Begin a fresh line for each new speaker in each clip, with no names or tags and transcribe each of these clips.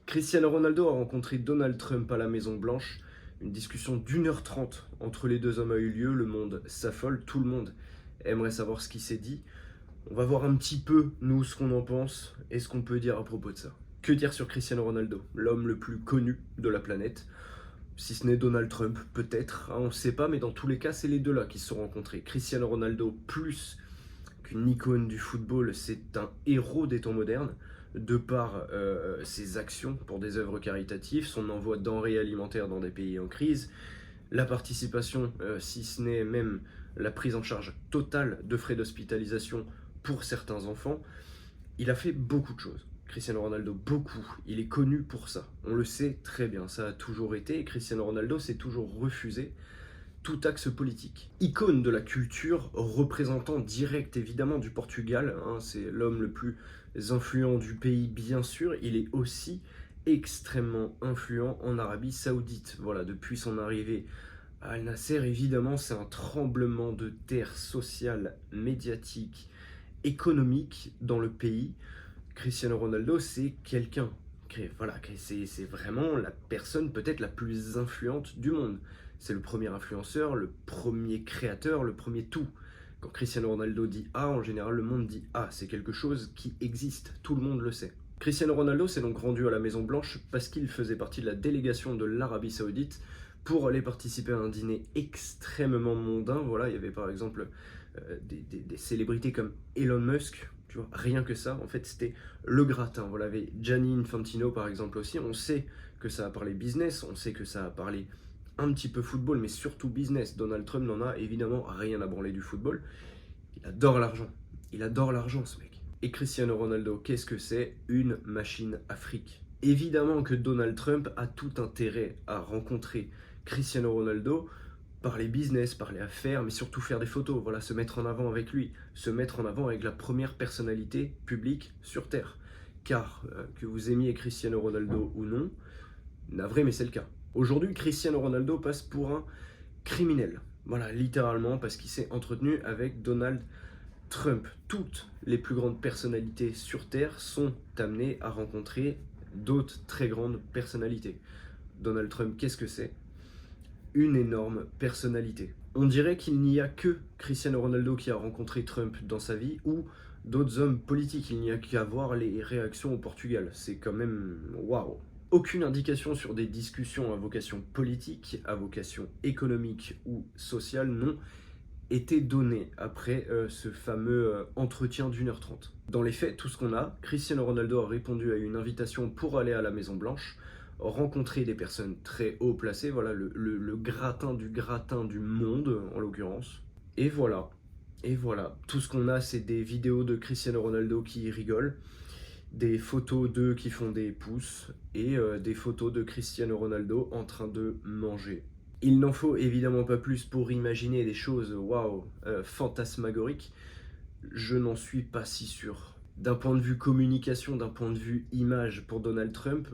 Cristiano Ronaldo a rencontré Donald Trump à la Maison Blanche. Une discussion d'1h30 entre les deux hommes a eu lieu. Le monde s'affole, tout le monde aimerait savoir ce qui s'est dit. On va voir un petit peu, nous, ce qu'on en pense et ce qu'on peut dire à propos de ça. Que dire sur Cristiano Ronaldo, l'homme le plus connu de la planète? Si ce n'est Donald Trump, peut-être, hein, on ne sait pas, mais dans tous les cas, c'est les deux-là qui se sont rencontrés. Cristiano Ronaldo, plus qu'une icône du football, c'est un héros des temps modernes, de par ses actions pour des œuvres caritatives, son envoi de denrées alimentaires dans des pays en crise, la participation, si ce n'est même la prise en charge totale de frais d'hospitalisation pour certains enfants. Il a fait beaucoup de choses. Cristiano Ronaldo, beaucoup. Il est connu pour ça. On le sait très bien. Ça a toujours été. Et Cristiano Ronaldo s'est toujours refusé tout axe politique. Icône de la culture, représentant direct évidemment du Portugal, hein, c'est l'homme le plus influent du pays bien sûr, il est aussi extrêmement influent en Arabie Saoudite. Voilà, depuis son arrivée à Al Nasser, évidemment, c'est un tremblement de terre social, médiatique, économique dans le pays. Cristiano Ronaldo, c'est quelqu'un, voilà, c'est vraiment la personne peut-être la plus influente du monde. C'est le premier influenceur, le premier créateur, le premier tout. Quand Cristiano Ronaldo dit A, en général le monde dit A. C'est quelque chose qui existe, tout le monde le sait. Cristiano Ronaldo s'est donc rendu à la Maison Blanche parce qu'il faisait partie de la délégation de l'Arabie Saoudite pour aller participer à un dîner extrêmement mondain. Voilà, il y avait par exemple des célébrités comme Elon Musk, tu vois, rien que ça, en fait c'était le gratin. Voilà, il y avait Gianni Infantino par exemple aussi. On sait que ça a parlé business, on sait que ça a parlé un petit peu football, mais surtout business. Donald Trump n'en a évidemment rien à branler du football. Il adore l'argent. Il adore l'argent, ce mec. Et Cristiano Ronaldo, qu'est-ce que c'est? Une machine à fric. Évidemment que Donald Trump a tout intérêt à rencontrer Cristiano Ronaldo, parler business, parler affaires, mais surtout faire des photos, voilà, se mettre en avant avec lui, se mettre en avant avec la première personnalité publique sur Terre. Car, que vous aimiez Cristiano Ronaldo ou non, navré, mais c'est le cas. Aujourd'hui, Cristiano Ronaldo passe pour un criminel. Voilà, littéralement, parce qu'il s'est entretenu avec Donald Trump. Toutes les plus grandes personnalités sur Terre sont amenées à rencontrer d'autres très grandes personnalités. Donald Trump, qu'est-ce que c'est? Une énorme personnalité. On dirait qu'il n'y a que Cristiano Ronaldo qui a rencontré Trump dans sa vie ou d'autres hommes politiques. Il n'y a qu'à voir les réactions au Portugal. C'est quand même waouh. Aucune indication sur des discussions à vocation politique, à vocation économique ou sociale n'ont été données après ce fameux entretien d'1h30. Dans les faits, tout ce qu'on a, Cristiano Ronaldo a répondu à une invitation pour aller à la Maison Blanche, rencontrer des personnes très haut placées, voilà le gratin du monde en l'occurrence. Et voilà, tout ce qu'on a, c'est des vidéos de Cristiano Ronaldo qui rigole, des photos d'eux qui font des pouces et des photos de Cristiano Ronaldo en train de manger. Il n'en faut évidemment pas plus pour imaginer des choses waouh, fantasmagoriques. Je n'en suis pas si sûr. D'un point de vue communication, d'un point de vue image pour Donald Trump,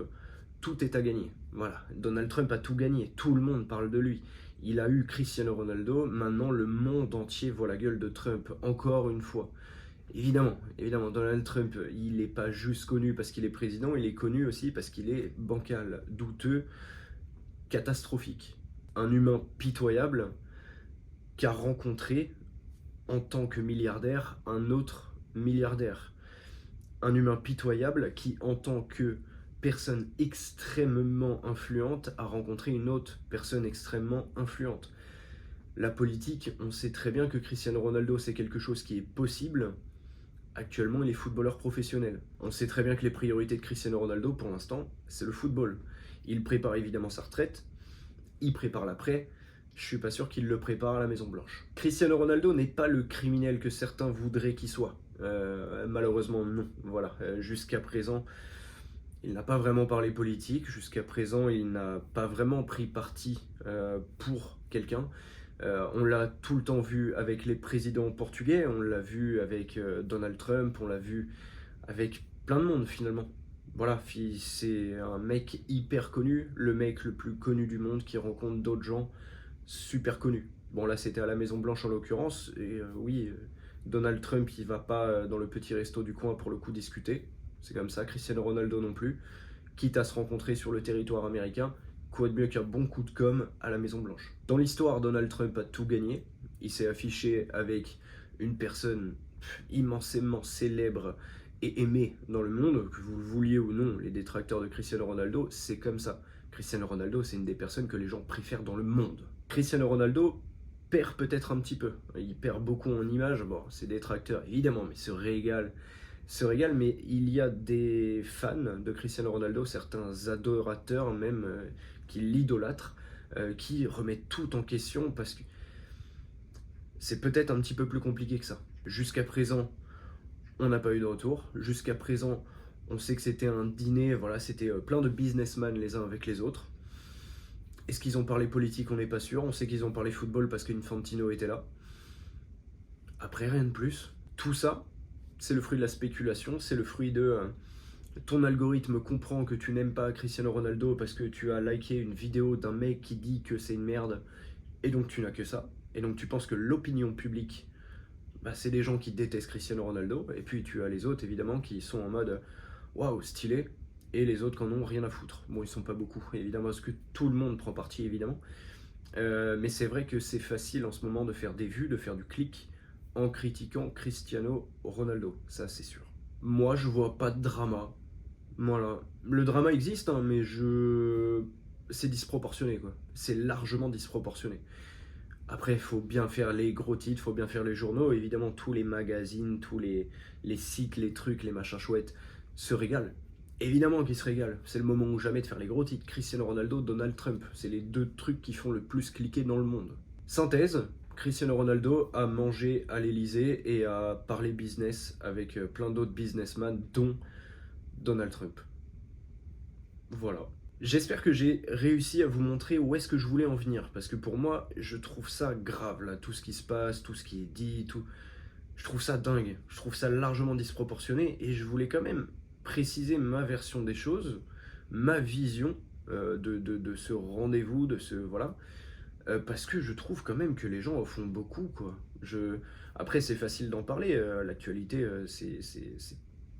tout est à gagner. Voilà, Donald Trump a tout gagné, tout le monde parle de lui. Il a eu Cristiano Ronaldo, maintenant le monde entier voit la gueule de Trump, encore une fois. Évidemment, Donald Trump, il n'est pas juste connu parce qu'il est président, il est connu aussi parce qu'il est bancal, douteux, catastrophique. Un humain pitoyable qu'a rencontré, en tant que milliardaire, un autre milliardaire. Un humain pitoyable qui, en tant que personne extrêmement influente, a rencontré une autre personne extrêmement influente. La politique, on sait très bien que Cristiano Ronaldo, c'est quelque chose qui est possible. Actuellement, il est footballeur professionnel. On sait très bien que les priorités de Cristiano Ronaldo, pour l'instant, c'est le football. Il prépare évidemment sa retraite, il prépare l'après, je suis pas sûr qu'il le prépare à la Maison Blanche. Cristiano Ronaldo n'est pas le criminel que certains voudraient qu'il soit. Malheureusement, non. Voilà, jusqu'à présent, il n'a pas vraiment parlé politique, jusqu'à présent, il n'a pas vraiment pris parti pour quelqu'un. On l'a tout le temps vu avec les présidents portugais, on l'a vu avec Donald Trump, on l'a vu avec plein de monde finalement. Voilà, c'est un mec hyper connu, le mec le plus connu du monde qui rencontre d'autres gens super connus. Bon là c'était à la Maison Blanche en l'occurrence, et oui, Donald Trump il va pas dans le petit resto du coin pour le coup discuter, c'est comme ça, Cristiano Ronaldo non plus. quitte à se rencontrer sur le territoire américain. Quoi de mieux qu'un bon coup de com' à la Maison Blanche. Dans l'histoire, Donald Trump a tout gagné. Il s'est affiché avec une personne immensément célèbre et aimé dans le monde, que vous le vouliez ou non, les détracteurs de Cristiano Ronaldo, c'est comme ça. Cristiano Ronaldo, c'est une des personnes que les gens préfèrent dans le monde. Cristiano Ronaldo perd peut-être un petit peu, il perd beaucoup en image, bon, ses détracteurs évidemment, mais se régale, mais il y a des fans de Cristiano Ronaldo, certains adorateurs même, qui l'idolâtrent, qui remettent tout en question parce que c'est peut-être un petit peu plus compliqué que ça. Jusqu'à présent, on n'a pas eu de retour. Jusqu'à présent, on sait que c'était un dîner, voilà, c'était plein de businessmen les uns avec les autres. Est-ce qu'ils ont parlé politique? On n'est pas sûr. On sait qu'ils ont parlé football parce qu'Infantino était là. Après, rien de plus. Tout ça, c'est le fruit de la spéculation, c'est le fruit de ton algorithme comprend que tu n'aimes pas Cristiano Ronaldo parce que tu as liké une vidéo d'un mec qui dit que c'est une merde, et donc tu n'as que ça. Et donc tu penses que l'opinion publique, bah, c'est des gens qui détestent Cristiano Ronaldo, et puis tu as les autres évidemment qui sont en mode waouh, stylé, et les autres qui en ont rien à foutre. Bon, ils sont pas beaucoup, évidemment, parce que tout le monde prend parti, évidemment. Mais c'est vrai que c'est facile en ce moment de faire des vues, de faire du clic en critiquant Cristiano Ronaldo, ça c'est sûr. Moi, je vois pas de drama. Voilà. Le drama existe, hein, mais c'est disproportionné, quoi. C'est largement disproportionné. Après, il faut bien faire les gros titres, il faut bien faire les journaux. Évidemment, tous les magazines, tous les sites, les trucs, les machins chouettes se régalent. Évidemment qu'ils se régalent. C'est le moment ou jamais de faire les gros titres. Cristiano Ronaldo, Donald Trump. C'est les deux trucs qui font le plus cliquer dans le monde. Synthèse, Cristiano Ronaldo a mangé à l'Elysée et a parlé business avec plein d'autres businessmen, dont Donald Trump. Voilà. J'espère que j'ai réussi à vous montrer où est-ce que je voulais en venir, parce que pour moi, je trouve ça grave, là, tout ce qui se passe, tout ce qui est dit, tout... Je trouve ça dingue, je trouve ça largement disproportionné, et je voulais quand même préciser ma version des choses, ma vision de ce rendez-vous, de ce... Voilà. Parce que je trouve quand même que les gens en font beaucoup, quoi. Après, c'est facile d'en parler, l'actualité, c'est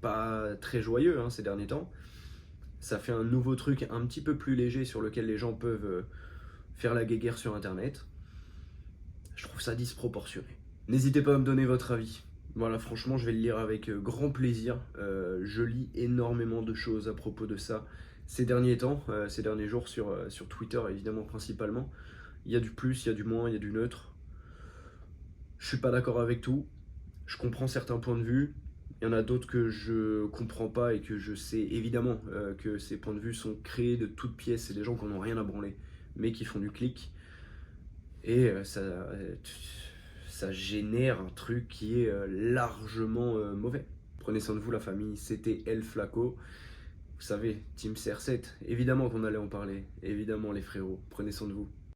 pas très joyeux, hein, ces derniers temps. Ça fait un nouveau truc un petit peu plus léger sur lequel les gens peuvent faire la guéguerre sur internet. Je trouve ça disproportionné. N'hésitez pas à me donner votre avis. Voilà, franchement, je vais le lire avec grand plaisir. Je lis énormément de choses à propos de ça ces derniers temps, ces derniers jours sur Twitter, évidemment, principalement. Il y a du plus, il y a du moins, il y a du neutre. Je suis pas d'accord avec tout. Je comprends certains points de vue. Il y en a d'autres que je comprends pas et que je sais évidemment que ces points de vue sont créés de toutes pièces. C'est des gens qui n'ont rien à branler, mais qui font du clic. Et ça génère un truc qui est largement mauvais. Prenez soin de vous, la famille. C'était El Flaco. Vous savez, Team CR7. Évidemment qu'on allait en parler. Évidemment, les frérots. Prenez soin de vous.